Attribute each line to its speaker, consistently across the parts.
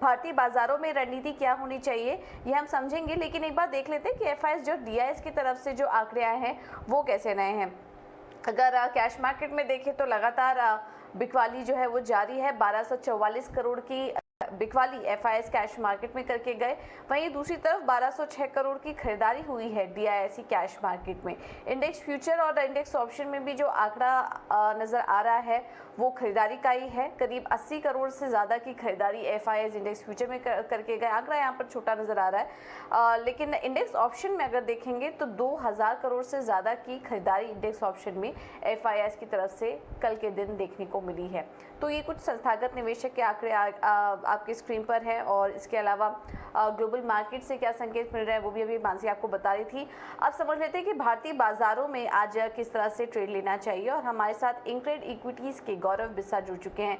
Speaker 1: भारतीय बाजारों में रणनीति क्या होनी चाहिए ये हम समझेंगे, लेकिन एक बार देख लेते हैं कि एफआईएस जो डीआईएस की तरफ से जो आंकड़े आए हैं वो कैसे नए हैं। अगर कैश मार्केट में देखें तो लगातार बिकवाली जो है वो जारी है। 1244 करोड़ की बिकवाली एफआईएस कैश मार्केट में करके गए। वहीं दूसरी तरफ 1206 करोड़ की खरीदारी हुई है डीआईएससी कैश मार्केट में। इंडेक्स फ्यूचर और इंडेक्स ऑप्शन में भी जो आंकड़ा नजर आ रहा है वो खरीदारी का ही है। करीब 80 करोड़ से ज़्यादा की खरीदारी एफआईएस इंडेक्स फ्यूचर में करके गए। आंकड़ा यहाँ पर छोटा नजर आ रहा है, लेकिन इंडेक्स ऑप्शन में अगर देखेंगे तो 2000 करोड़ से ज़्यादा की खरीदारी इंडेक्स ऑप्शन में एफआईएस की तरफ से कल के दिन देखने को मिली है। तो ये कुछ संस्थागत निवेशक के आंकड़े आपकी स्क्रीन पर है, और इसके अलावा ग्लोबल मार्केट से क्या संकेत मिल रहा है वो भी अभी मानसी आपको बता रही थी। अब समझ लेते हैं कि भारतीय बाजारों में आज किस तरह से ट्रेड लेना चाहिए, और हमारे साथ इंक्रेड इक्विटीज के गौरव बिस्सा जुड़ चुके हैं।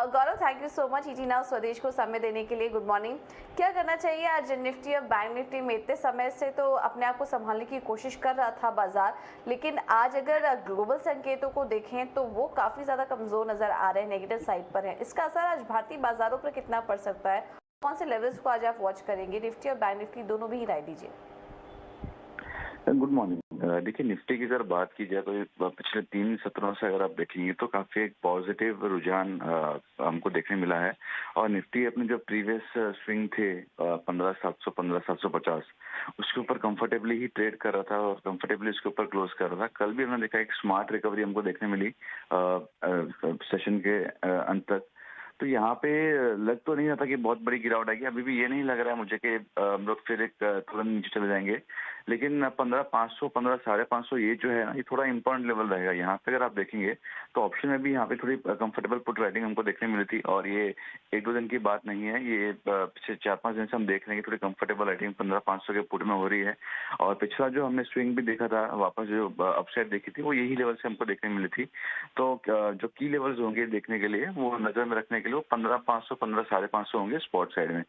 Speaker 1: Gaurav, thank you so much ET now Swadesh को समय देने के लिए। Good morning. क्या करना चाहिए आज निफ्टी और बैंक निफ्टी में? इतने समय से तो अपने आप को संभालने की कोशिश कर रहा था बाजार, लेकिन आज अगर ग्लोबल संकेतों को देखें तो वो काफी ज्यादा कमजोर नजर आ रहे हैं, नेगेटिव साइड पर है। इसका असर आज भारतीय बाजारों पर कितना पड़ सकता है? कौन से लेवल्स को आज आप वॉच करेंगे? निफ्टी और बैंक निफ्टी दोनों भी ही राय दीजिए।
Speaker 2: Good morning. देखिए, निफ्टी की अगर बात की जाए तो पिछले 3 सत्रों से अगर आप देखेंगे तो काफी एक पॉजिटिव रुझान हमको देखने मिला है। और निफ्टी अपने जो प्रीवियस स्विंग थे 15,700 15,750 उसके ऊपर कंफर्टेबली ही ट्रेड कर रहा था और कंफर्टेबली उसके ऊपर क्लोज कर रहा था। कल भी हमने देखा एक स्मार्ट रिकवरी हमको देखने मिली सेशन के अंत तक। तो यहाँ पे लग तो नहीं रहा था कि बहुत बड़ी गिरावट आएगी। अभी भी ये नहीं लग रहा है मुझे कि हम लोग फिर एक तुरंत नीचे चले जाएंगे, लेकिन 15,500 15,550 ये जो है ना, ये थोड़ा इंपॉर्टेंट लेवल रहेगा। यहाँ पे अगर आप देखेंगे तो ऑप्शन में भी यहाँ पे थोड़ी कंफर्टेबल पुट राइटिंग हमको देखने मिली थी, और ये 1-2 दिन की बात नहीं है। ये पिछले 4-5 दिन से हम देख रहे हैं कि थोड़ी कंफर्टेबल राइटिंग 15,500 के पुट में हो रही है। और पिछला जो हमने स्विंग भी देखा था, वापस जो अपसाइड देखी थी, वो यही लेवल से हमको देखने मिली थी। तो जो की लेवल्स होंगे देखने के लिए, वो नजर में रखने के लिए, वो 15,500 15,550 होंगे स्पॉट साइड में।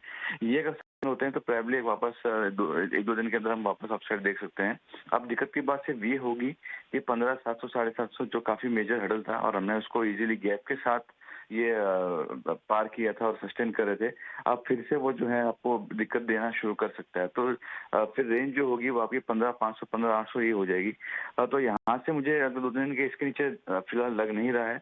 Speaker 2: ये अगर होते हैं तो प्रोबेबली वापस 1-2 दिन के अंदर हम वापस अपसाइड देख सकते हैं। अब दिक्कत की बात सिर्फ ये होगी कि 15,700 750 जो काफी मेजर हडल था और हमने उसको इजीली गैप के साथ ये पार किया था और सस्टेन कर रहे थे, अब फिर से वो जो है आपको दिक्कत देना शुरू कर सकता है। तो फिर रेंज जो होगी वो आपकी 15,500 15,800 ही हो जाएगी। तो यहाँ से मुझे अगर 2 दिन के इसके नीचे फिलहाल लग नहीं रहा है।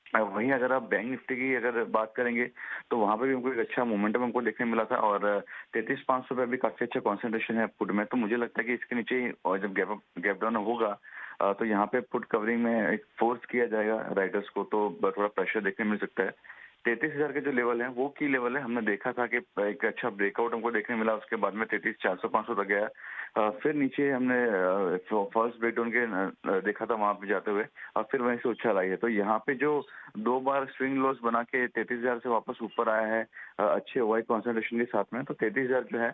Speaker 2: वहीं अगर आप बैंक निफ्टी की अगर बात करेंगे तो वहां पे भी हमको एक अच्छा मोमेंटम हमको देखने मिला था, और 33,500 पे भी काफी अच्छा कॉन्सेंट्रेशन है पुट में। तो मुझे लगता है कि इसके नीचे और जब गैप डाउन होगा तो यहाँ पे पुट कवरिंग में एक फोर्स किया जाएगा राइडर्स को, तो थोड़ा प्रेशर देखने मिल सकता है। 33,000 के जो लेवल है वो की लेवल है। हमने देखा था कि एक अच्छा ब्रेकआउट हमको देखने मिला, उसके बाद में 33,400-500 तक गया। फिर नीचे हमने फर्स्ट ब्रेकडाउन के देखा था वहां पे जाते हुए, और फिर वहीं से उछाल आई है। तो यहाँ पे जो 2 बार स्विंग लॉस बना के 33,000 से वापस ऊपर आया है अच्छे ओवाई कॉन्सेंट्रेशन के साथ में, तो 33,000 जो है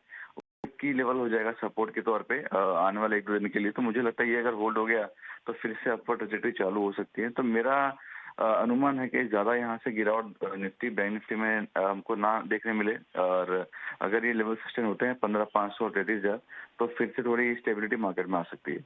Speaker 2: की लेवल हो जाएगा सपोर्ट के तौर पे आने वाले 1-2 दिन के लिए। तो मुझे लगता है ये अगर होल्ड हो गया तो फिर से अपवर्ड ट्रैजेक्टरी चालू हो सकती है। तो मेरा अनुमान है कि ज्यादा यहाँ से गिरावट निफ्टी बैंक निफ्टी में हमको ना देखने मिले, और अगर ये लेवल सस्टेन होते हैं 15,500 और 33,000 तो फिर से थोड़ी स्टेबिलिटी मार्केट में आ सकती है।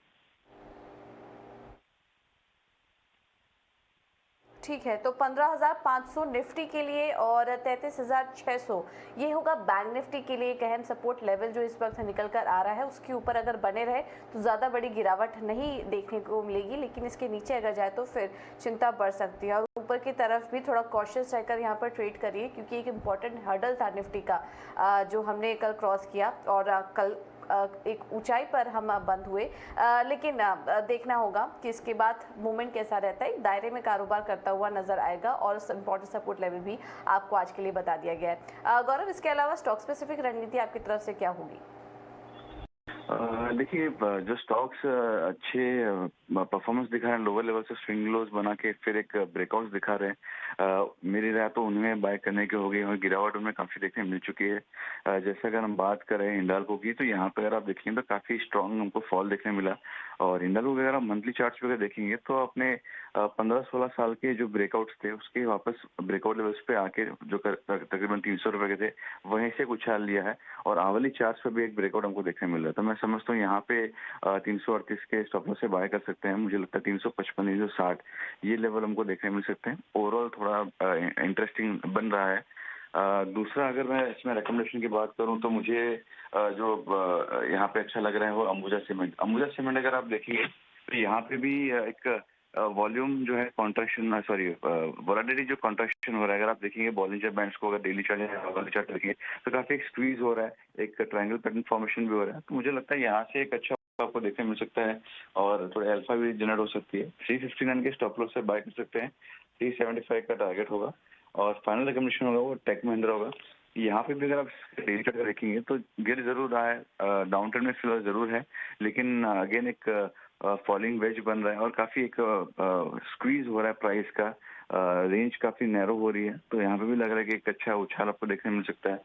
Speaker 1: ठीक है, तो 15,500 निफ्टी के लिए और 33,600 ये होगा बैंक निफ्टी के लिए एक अहम सपोर्ट लेवल जो इस वक्त निकल कर आ रहा है। उसके ऊपर अगर बने रहे तो ज़्यादा बड़ी गिरावट नहीं देखने को मिलेगी, लेकिन इसके नीचे अगर जाए तो फिर चिंता बढ़ सकती है। और ऊपर की तरफ भी थोड़ा कॉशियस रहकर यहाँ पर ट्रेड करिए, क्योंकि एक इम्पॉर्टेंट हर्डल था निफ्टी का जो हमने कल क्रॉस किया, और कल एक ऊंचाई पर हम बंद हुए, लेकिन देखना होगा कि इसके बाद मूवमेंट कैसा रहता है। दायरे में कारोबार करता हुआ नजर आएगा, और इंपॉर्टेंट सपोर्ट लेवल भी आपको आज के लिए बता दिया गया है। गौरव, इसके अलावा स्टॉक स्पेसिफिक रणनीति आपकी तरफ से क्या होगी?
Speaker 2: देखिए, जो स्टॉक्स अच्छे परफॉर्मेंस दिखा रहे हैं, लोअर लेवल से स्विंग लोज बना के फिर एक ब्रेकआउट दिखा रहे हैं, मेरी राय तो उनमें बाय करने की होगी, और गिरावट उनमें काफी देखने मिल चुकी है। जैसे अगर हम बात करें हिंडाल्को की, तो यहाँ पे अगर आप देखेंगे तो काफी स्ट्रांग हमको फॉल देखने मिला। और हिंडाल्को के अगर आप मंथली चार्ट्स पे देखेंगे तो अपने 15-16 साल के जो ब्रेकआउट्स थे उसके वापस ब्रेकआउट लेवल्स पे आके जो तकरीबन 300 रुपए के थे वहीं से उछाल लिया है, और आवली चार्ट्स पे भी एक ब्रेकआउट हमको देखने मिल रहा है। तो मैं समझता हूँ यहाँ पे 338 के स्टॉप लॉस से बाय कर सकते हैं। मुझे लगता है 355 360 ये लेवल हमको देखने मिल सकते हैं। ओवरऑल थोड़ा इंटरेस्टिंग बन रहा है। दूसरा अगर मैं इसमें रिकमेंडेशन की बात करूं तो मुझे जो यहाँ पे अच्छा लग रहा है वो अंबुजा सीमेंट। अंबुजा सीमेंट अगर आप देखेंगे तो यहाँ पे भी एक वॉल्यूम जो है कॉन्ट्रैक्शन, सॉरी वोलेटिलिटी जो कॉन्ट्रैक्शन हो रहा है, अगर आप देखेंगे बॉलिंजर बैंड्स को, अगर डेली चार्ट या आवर्ली चार्ट देखेंगे तो काफी एक स्क्वीज हो रहा है, एक ट्रायंगल पैटर्न फॉर्मेशन भी हो रहा है। तो मुझे लगता है यहाँ से एक अच्छा आपको देखने मिल सकता है और थोड़ा अल्फा भी जनरेट हो सकती है। 359 के स्टॉप लॉस से बाय कर सकते हैं, 375 का टारगेट होगा और फाइनल रिकमेंडेशन होगा वो टेक महिंद्रा होगा। यहाँ पे भी अगर आप डेली चार्ट देखेंगे तो गिर जरूर रहा है, डाउन ट्रेंड में फिलहाल जरूर है, लेकिन अगेन एक फॉलिंग वेज बन रहा है और काफी एक स्क्वीज हो रहा है प्राइस का, रेंज काफी नैरो हो रही है। तो यहाँ पे भी लग रहा है कि एक अच्छा उछाल आपको देखने मिल सकता है।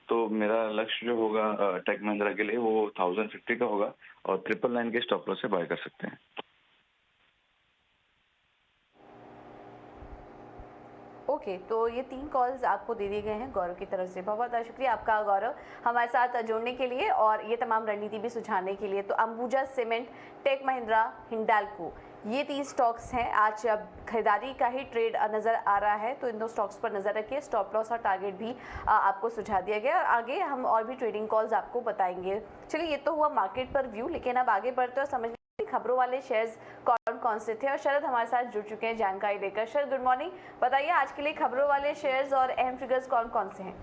Speaker 2: तो मेरा लक्ष्य जो होगा टेक महिंद्रा के लिए वो 1050 का होगा और 999 के स्टॉप लॉस से बाय कर सकते हैं।
Speaker 1: ओके, तो ये 3 कॉल्स आपको दे दिए गए हैं गौरव की तरफ से। बहुत बहुत शुक्रिया आपका गौरव हमारे साथ जुड़ने के लिए और ये तमाम रणनीति भी सुझाने के लिए। तो अंबुजा सीमेंट, टेक महिंद्रा, हिंडाल्को, ये 3 स्टॉक्स हैं। आज खरीदारी का ही ट्रेड नज़र आ रहा है, तो इन 2 स्टॉक्स पर नज़र रखिए। स्टॉप लॉस और टारगेट भी आपको सुझा दिया गया और आगे हम और भी ट्रेडिंग कॉल्स आपको बताएंगे। चलिए, ये तो हुआ मार्केट पर व्यू, लेकिन अब आगे बढ़ते और समझ खबरों वाले शेयर्स कौन कौन से थे और शरद हमारे साथ जुड़ चुके हैं जानकारी लेकर। शरद, गुड मॉर्निंग। बताइए आज के लिए खबरों वाले शेयर्स और अहम फिगर्स कौन कौन से हैं?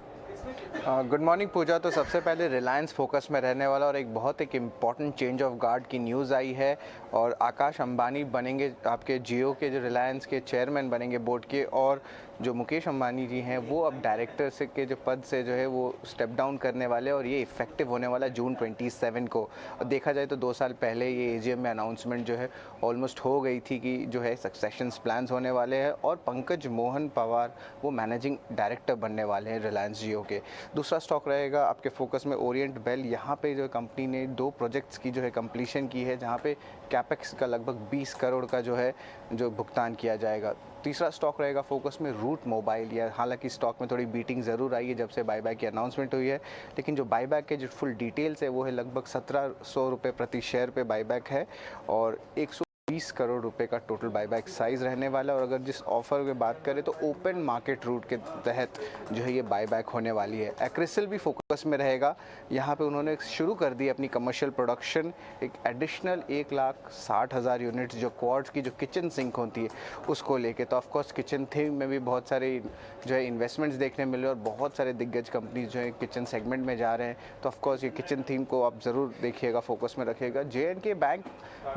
Speaker 3: गुड मॉर्निंग पूजा। तो सबसे पहले रिलायंस फोकस में रहने वाला और एक इम्पॉर्टेंट चेंज ऑफ गार्ड की न्यूज़ आई है और आकाश अंबानी बनेंगे आपके जियो के, जो रिलायंस के चेयरमैन बनेंगे बोर्ड के, और जो मुकेश अंबानी जी हैं वो अब डायरेक्टर से के जो पद से जो है वो स्टेप डाउन करने वाले और ये इफेक्टिव होने वाला जून 27 को। और देखा जाए तो 2 साल पहले ये एजीएम में अनाउंसमेंट जो है ऑलमोस्ट हो गई थी कि जो है सक्सेशंस प्लान्स होने वाले हैं और पंकज मोहन पवार वो मैनेजिंग डायरेक्टर बनने वाले हैं रिलायंस जियो के। दूसरा स्टॉक रहेगा आपके फोकस में ओरिएंट बेल। यहाँ पे जो कंपनी ने 2 प्रोजेक्ट्स की जो है कंप्लीशन की है, जहाँ पे कैपेक्स का लगभग 20 करोड़ का जो है जो भुगतान किया जाएगा। तीसरा स्टॉक रहेगा फोकस में रूट मोबाइल। या हालांकि स्टॉक में थोड़ी बीटिंग ज़रूर आई है जब से बायबैक की अनाउंसमेंट हुई है, लेकिन जो बायबैक के जो फुल डिटेल्स है वो है लगभग 1700 रुपये प्रति शेयर पे बायबैक है और 120 करोड़ रुपए का टोटल बायबैक साइज़ रहने वाला है। और अगर जिस ऑफर की बात करें तो ओपन मार्केट रूट के तहत जो है ये बायबैक होने वाली है। एक्रिसल भी फोकस में रहेगा। यहाँ पे उन्होंने शुरू कर दी अपनी कमर्शियल प्रोडक्शन, एक एडिशनल 1,60,000 यूनिट्स जो क्वार्ट्ज की जो किचन सिंक होती है उसको लेके। तो ऑफकोर्स किचन थीम में भी बहुत सारे जो है इन्वेस्टमेंट्स देखने मिले और बहुत सारे दिग्गज कंपनीज जो है किचन सेगमेंट में जा रहे हैं। तो ऑफकोर्स ये किचन थीम को आप ज़रूर देखिएगा, फोकस में रखिएगा। JNK बैंक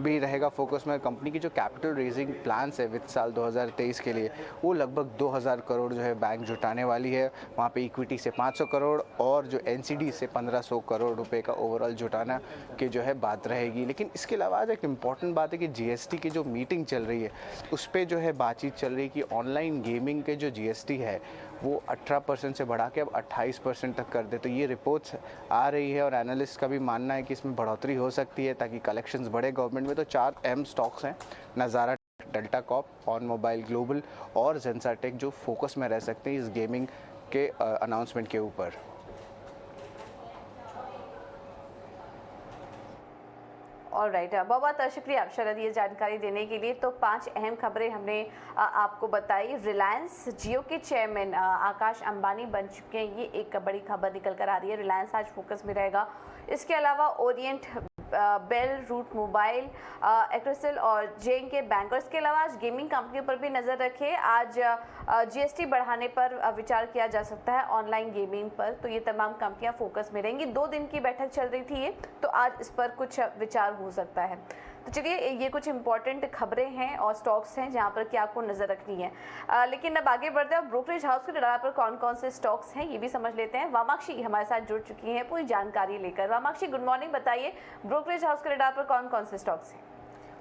Speaker 3: भी रहेगा फोकस में। कंपनी की जो कैपिटल रेजिंग प्लान्स है वित्त साल 2023 के लिए वो लगभग 2000 करोड़ जो है बैंक जुटाने वाली है। वहाँ पे इक्विटी से 500 करोड़ और जो NCD से 1500 करोड़ रुपए का ओवरऑल जुटाना की जो है बात रहेगी। लेकिन इसके अलावा आज एक इम्पॉर्टेंट बात है कि GST की जो मीटिंग चल रही है उस पर जो है बातचीत चल रही है कि ऑनलाइन गेमिंग के जो GST है वो 18% से बढ़ा के अब 28% तक कर दे। तो ये रिपोर्ट्स आ रही है और एनालिस्ट का भी मानना है कि इसमें बढ़ोतरी हो सकती है ताकि कलेक्शंस बढ़े गवर्नमेंट में। तो 4 अहम स्टॉक्स हैं, Nazara, Delta Corp, on mobile global और जेंसाटेक, जो फोकस में रह सकते हैं इस गेमिंग के अनाउंसमेंट के ऊपर।
Speaker 1: ऑलराइट, बहुत बहुत शुक्रिया शरद ये जानकारी देने के लिए। तो 5 अहम खबरें हमने आपको बताई। रिलायंस जियो के चेयरमैन आकाश अंबानी बन चुके हैं, ये एक बड़ी खबर निकल कर आ रही है। रिलायंस आज फोकस में रहेगा। इसके अलावा ओरिएंट बेल, रूट मोबाइल, एक्रिसल और JNK बैंक, और इसके अलावा आज गेमिंग कंपनियों पर भी नज़र रखें। आज GST बढ़ाने पर विचार किया जा सकता है ऑनलाइन गेमिंग पर। तो ये तमाम कंपनियां फोकस में रहेंगी। 2 दिन की बैठक चल रही थी ये, तो आज इस पर कुछ विचार हो सकता है। तो चलिए, ये कुछ इंपॉर्टेंट खबरें हैं और स्टॉक्स हैं जहां पर कि आपको नजर रखनी है। लेकिन अब आगे बढ़ते हैं, ब्रोकरेज हाउस के रडार पर कौन कौन से स्टॉक्स हैं ये भी समझ लेते हैं। वामाक्षी हमारे साथ जुड़ चुकी हैं पूरी जानकारी लेकर। वामाक्षी, गुड मॉर्निंग। बताइए ब्रोकरेज हाउस के रडार पर कौन कौन से स्टॉक्स हैं?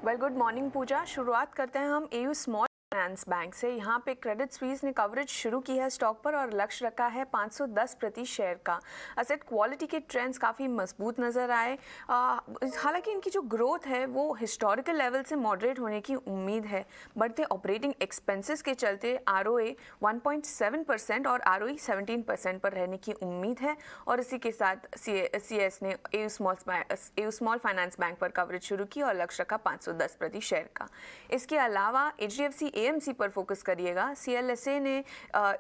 Speaker 4: वेल, गुड मॉर्निंग पूजा। शुरुआत करते हैं हम AU स्मॉल फाइनेंस बैंक से। यहाँ पे क्रेडिट स्विस ने कवरेज शुरू की है स्टॉक पर और लक्ष्य रखा है 510 प्रति शेयर का। असेट क्वालिटी के ट्रेंड्स काफ़ी मजबूत नज़र आए। हालांकि इनकी जो ग्रोथ है वो हिस्टोरिकल लेवल से मॉडरेट होने की उम्मीद है। बढ़ते ऑपरेटिंग एक्सपेंसेस के चलते ROA 1.7% और ROE 17% पर रहने की उम्मीद है। और इसी के साथ CS ने AU स्मॉल फाइनेंस बैंक पर कवरेज शुरू की और लक्ष्य रखा 510 प्रति शेयर का। इसके अलावा HDFC AMC पर फोकस करिएगा। CLSA ने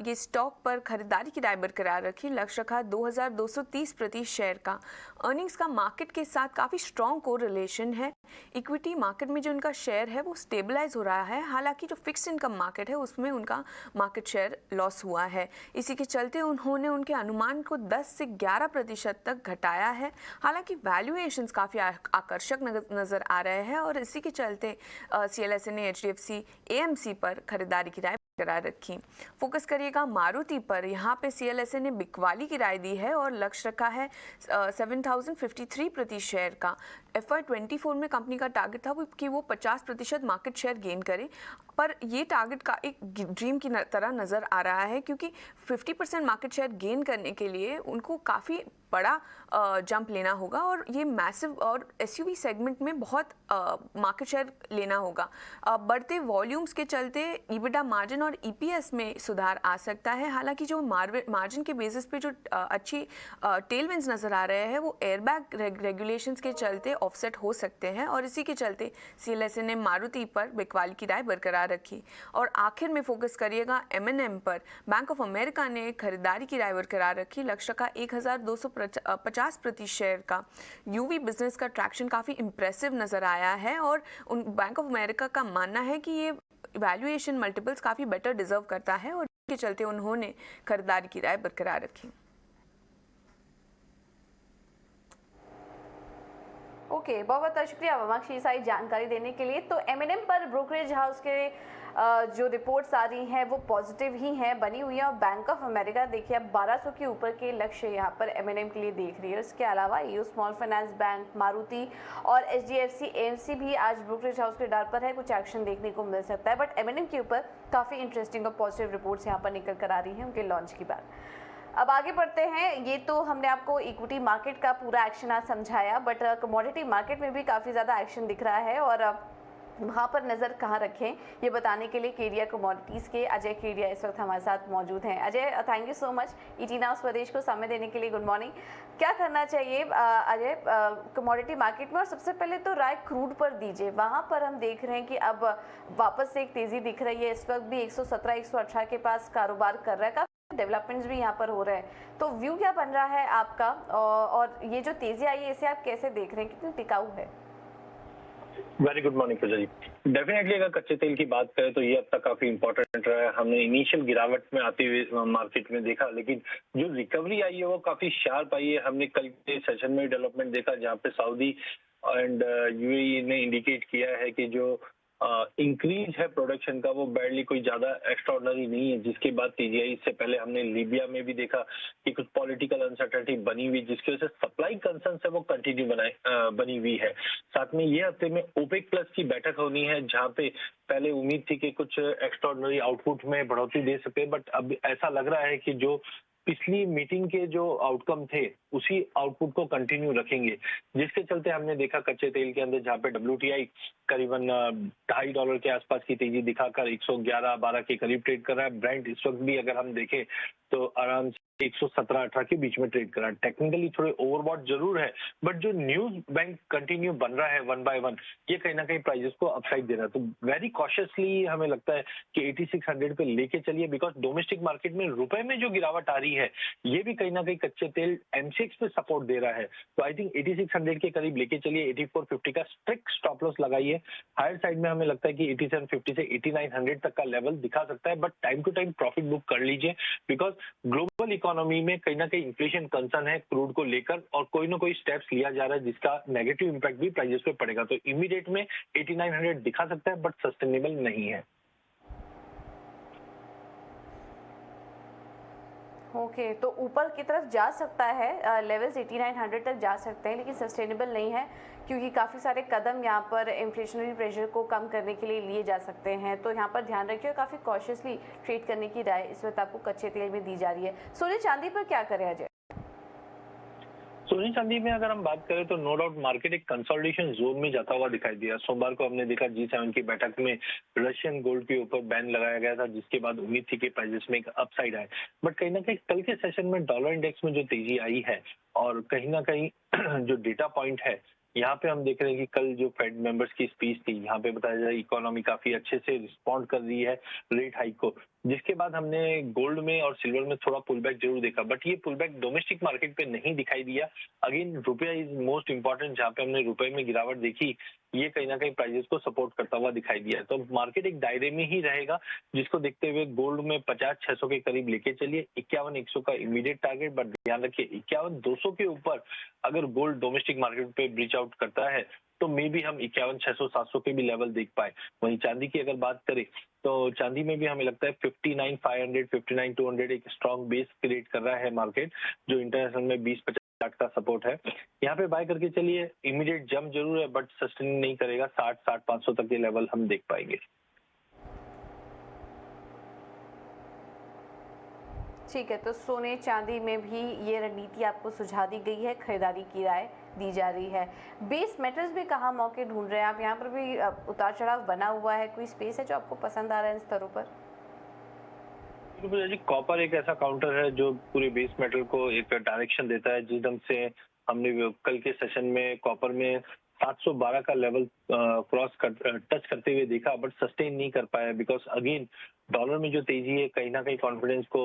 Speaker 4: ये स्टॉक पर खरीदारी की राय बरकरार रखी, लक्ष्य रखा 2230 प्रति शेयर का। अर्निंग्स का मार्केट के साथ काफ़ी स्ट्रॉन्ग कोरिलेशन है। इक्विटी मार्केट में जो उनका शेयर है वो स्टेबलाइज हो रहा है, हालांकि जो फिक्स्ड इनकम मार्केट है उसमें उनका मार्केट शेयर लॉस हुआ है। इसी के चलते उन्होंने उनके अनुमान को 10 से 11% तक घटाया है। हालांकि वैल्यूएशंस काफ़ी आकर्षक नज़र आ रहे हैं और इसी के चलते CLSA ने HDFC AMC पर खरीदारी की राय करार रखी। फोकस करिएगा मारुति पर। यहाँ पे CLSA ने बिकवाली की राय दी है और लक्ष्य रखा है 7053 प्रति शेयर का। FY24 में कंपनी का टारगेट था कि वो 50% मार्केट शेयर गेन करे, पर ये टारगेट का एक ड्रीम की तरह नज़र आ रहा है, क्योंकि 50% मार्केट शेयर गेन करने के लिए उनको काफ़ी बड़ा जंप लेना होगा और ये मैसिव और SUV सेगमेंट में बहुत मार्केट शेयर लेना होगा। बढ़ते वॉल्यूम्स के चलते EBITDA मार्जिन और EPS में सुधार आ सकता है। हालांकि जो मार्जिन के बेसिस पे जो अच्छी टेलविंड्स नज़र आ रहे हैं वो एयरबैग रेगुलेशंस के चलते ऑफसेट हो सकते हैं और इसी के चलते CLSA ने मारुति पर बिकवाली की राय बरकरार रखी। और आखिर में फोकस करिएगा M&M पर। बैंक ऑफ अमेरिका ने खरीदारी की राय बरकरार रखी, लक्ष्य का 1250 प्रति शेयर का। UV बिजनेस का ट्रैक्शन काफ़ी इंप्रेसिव नज़र आया है और उन बैंक ऑफ अमेरिका का मानना है कि ये वैल्यूएशन मल्टीपल्स काफ़ी बेटर डिजर्व करता है और इसके चलते उन्होंने खरीदारी की राय बरकरार रखी।
Speaker 1: ओके, बहुत बहुत शुक्रिया ममाक्षी सारी जानकारी देने के लिए। तो M&M पर ब्रोकरेज हाउस के जो रिपोर्ट्स आ रही हैं वो पॉजिटिव ही हैं बनी हुई है और बैंक ऑफ अमेरिका देखिए अब 1200 के ऊपर के लक्ष्य यहाँ पर M&M के लिए देख रही है। इसके अलावा EU small finance bank, Maruti और HDFC AMC भी आज ब्रोकरेज हाउस के डार पर है, कुछ एक्शन देखने को मिल सकता है। बट M&M के ऊपर काफ़ी इंटरेस्टिंग और पॉजिटिव रिपोर्ट्स यहाँ पर निकल कर आ रही हैं उनके लॉन्च के बाद। अब आगे बढ़ते हैं। ये तो हमने आपको इक्विटी मार्केट का पूरा एक्शन आज समझाया, बट कमोडिटी मार्केट में भी काफ़ी ज़्यादा एक्शन दिख रहा है और वहाँ पर नज़र कहाँ रखें ये बताने के लिए केडिया कमोडिटीज़ के अजय केडिया इस वक्त हमारे साथ मौजूद हैं। Ajay, thank you so much ET now Swadesh को समय देने के लिए। Good morning. क्या करना चाहिए अजय कमोडिटी मार्केट में, और सबसे पहले तो राय क्रूड पर दीजिए। वहाँ पर हम देख रहे हैं कि अब वापस से एक तेज़ी दिख रही है, इस वक्त भी 117-118 के पास कारोबार कर रहा है, डेवलपमेंट्स भी यहाँ पर हो रहे हैं। तो व्यू क्या बन रहा है आपका और ये जो तेजी आई है इसे आप कैसे देख रहे हैं, कितनी टिकाऊ है?
Speaker 5: वेरी गुड मॉर्निंग पूजा जी। डेफिनेटली अगर कच्चे तेल की बात करें तो ये अब तक काफी इंपॉर्टेंट रहा है। हमने इनिशियल गिरावट में आते हुए मार्केट में देखा, लेकिन जो रिकवरी आई है वो काफी शार्प आई है। हमने कल के सेशन में डेवलपमेंट देखा जहाँ पे सऊदी एंड UAE ने इंडिकेट किया है कि जो इंक्रीज है प्रोडक्शन का वो बैडली कोई ज्यादा एक्स्ट्राऑर्डिनरी नहीं है, जिसके बाद तेजी आई। इससे पहले हमने लीबिया में भी देखा कि कुछ पॉलिटिकल अनसर्टेनिटी बनी हुई, जिसकी वजह से सप्लाई कंसर्न है वो कंटिन्यू बनी हुई है। साथ में ये हफ्ते में OPEC प्लस की बैठक होनी है, जहाँ पे पहले उम्मीद थी कि कुछ एक्स्ट्राऑर्डिनरी आउटपुट में बढ़ोतरी दे सके, बट अब ऐसा लग रहा है कि जो पिछली मीटिंग के जो आउटकम थे उसी आउटपुट को कंटिन्यू रखेंगे, जिसके चलते हमने देखा कच्चे तेल के अंदर जहाँ पे WTI करीबन $2.50 के आसपास की तेजी दिखाकर 111-12 के करीब ट्रेड कर रहा है। ब्रेंट इस वक्त भी अगर हम देखें तो आराम से 117-18 के बीच में ट्रेड कर रहा है। टेक्निकली थोड़े ओवरबॉट जरूर है, बट जो न्यूज बैंक कंटिन्यू बन रहा है 1 by 1, ये कहीं ना कहीं प्राइजेस को अपसाइड दे रहा है। तो वेरी कॉशियसली हमें लगता है कि 8600 पे लेके चलिए, बिकॉज डोमेस्टिक मार्केट में रुपए में जो गिरावट आ रही है ये भी कहीं ना कहीं कच्चे तेल MCX पे सपोर्ट दे रहा है। तो आई थिंक 8600 के करीब लेके चलिए। 8450 का स्ट्रिक्ट स्टॉप लॉस लगाइए। हायर साइड में हमें लगता है कि 8750 से 8900 तक का लेवल दिखा सकता है, but time to time profit book कर लीजिए, बिकॉज ग्लोबल इकोनॉमी में कहीं ना कहीं इन्फ्लेशन कंसर्न है क्रूड को लेकर और कोई ना कोई स्टेप्स लिया जा रहा है जिसका नेगेटिव इंपैक्ट भी प्राइजेस पे पड़ेगा। तो इमीडिएट में 8900 दिखा सकता है, बट सस्टेनेबल नहीं है।
Speaker 1: ओके, तो ऊपर की तरफ जा सकता है, लेवल्स 8900 तक जा सकते हैं, लेकिन सस्टेनेबल नहीं है क्योंकि काफ़ी सारे कदम यहाँ पर इन्फ्लेशनरी प्रेशर को कम करने के लिए लिए जा सकते हैं। तो यहाँ पर ध्यान रखिए और काफ़ी कॉशियसली ट्रेड करने की राय इस वक्त आपको कच्चे तेल में दी जा रही है। सोने चांदी पर क्या करें अजय?
Speaker 5: सोने चांदी में अगर हम बात करें तो नो डाउट मार्केट एक कंसोलिडेशन जोन में जाता हुआ दिखाई दिया। सोमवार को हमने देखा G7 की बैठक में रशियन गोल्ड के ऊपर बैन लगाया गया था, जिसके बाद उम्मीद थी कि प्राइसेस में एक अपसाइड आए, बट कहीं ना कहीं कल के सेशन में डॉलर इंडेक्स में जो तेजी आई है और कहीं ना कहीं जो डेटा पॉइंट है यहाँ पे हम देख रहे हैं कि कल जो फेड मेंबर्स की स्पीच थी, यहाँ पे बताया जा रहा है इकोनॉमी काफी अच्छे से रिस्पॉन्ड कर रही है रेट हाइक को, जिसके बाद हमने गोल्ड में और सिल्वर में थोड़ा पुल बैक जरूर देखा, बट ये पुल बैक डोमेस्टिक मार्केट पे नहीं दिखाई दिया। अगेन रुपया इज मोस्ट इंपॉर्टेंट, जहाँ पे हमने रुपए में गिरावट देखी, ये कहीं ना कहीं प्राइजेस को सपोर्ट करता हुआ दिखाई दिया है। तो मार्केट एक दायरे में ही रहेगा, जिसको देखते हुए गोल्ड में 50-600 के करीब लेके चलिए, 51-100 का इमीडिएट टारगेट, बट ध्यान रखिए 51-200 के ऊपर अगर गोल्ड डोमेस्टिक मार्केट पे ब्रीच आउट करता है तो मे भी हम 51-600-700 के भी लेवल देख पाए। वहीं चांदी की अगर बात करें तो चांदी में भी हमें लगता है 59,500, 59,200 एक स्ट्रॉन्ग बेस क्रिएट कर रहा है मार्केट, जो इंटरनेशनल में 20-50 का सपोर्ट है। यहाँ पे बाय करके चलिए, इमीडिएट जंप जरूर है बट सस्टेन नहीं करेगा, 60-500 तक के लेवल हम देख पाएंगे।
Speaker 1: ठीक है, तो सोने चांदी में भी ये रणनीति आपको सुझा दी गई है, खरीदारी की राय दी जा रही है। बेस मेटल्स में कहाँ मौके ढूंढ रहे हैं आप? यहाँ पर भी उतार चढ़ाव बना हुआ है, कोई स्पेस है जो आपको पसंद आ रहा है इन स्तरों पर?
Speaker 5: जी, कॉपर एक ऐसा काउंटर है जो पूरे बेस मेटल को एक डायरेक्शन देता है, जिस ढंग से हमने कल के सेशन में कॉपर में 712 का लेवल टच करते हुए देखा, बट सस्टेन नहीं कर पाया, बिकॉज अगेन डॉलर में जो तेजी है कहीं ना कहीं कॉन्फिडेंस को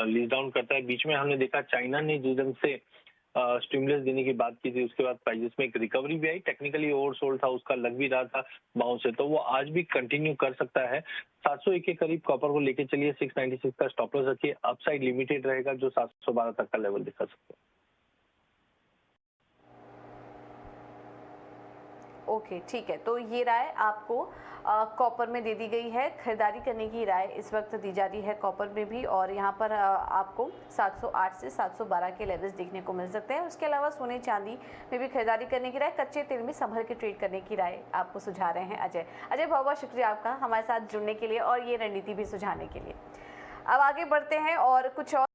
Speaker 5: लीज डाउन करता है। बीच में हमने देखा चाइना ने जिस ढंग से स्टिमुलस देने की बात की थी, उसके बाद प्राइजेस में एक रिकवरी भी आई, टेक्निकली ओवरसोल्ड था, उसका लग भी रहा था बाउंस से, तो वो आज भी कंटिन्यू कर सकता है। 701 के करीब कॉपर को लेके चलिए, 696 का स्टॉप लॉस रखिए, अपसाइड लिमिटेड रहेगा जो 712 तक का लेवल दिखा सकते हैं।
Speaker 1: ओके, ठीक है, तो ये राय आपको कॉपर में दे दी गई है। खरीदारी करने की राय इस वक्त दी जा रही है कॉपर में भी, और यहाँ पर आपको 708 से 712 के लेवल्स देखने को मिल सकते हैं। उसके अलावा सोने चांदी में भी खरीदारी करने की राय, कच्चे तेल में संभल के ट्रेड करने की राय आपको सुझा रहे हैं अजय। बहुत बहुत शुक्रिया आपका हमारे साथ जुड़ने के लिए और ये रणनीति भी सुझाने के लिए। अब आगे बढ़ते हैं और कुछ और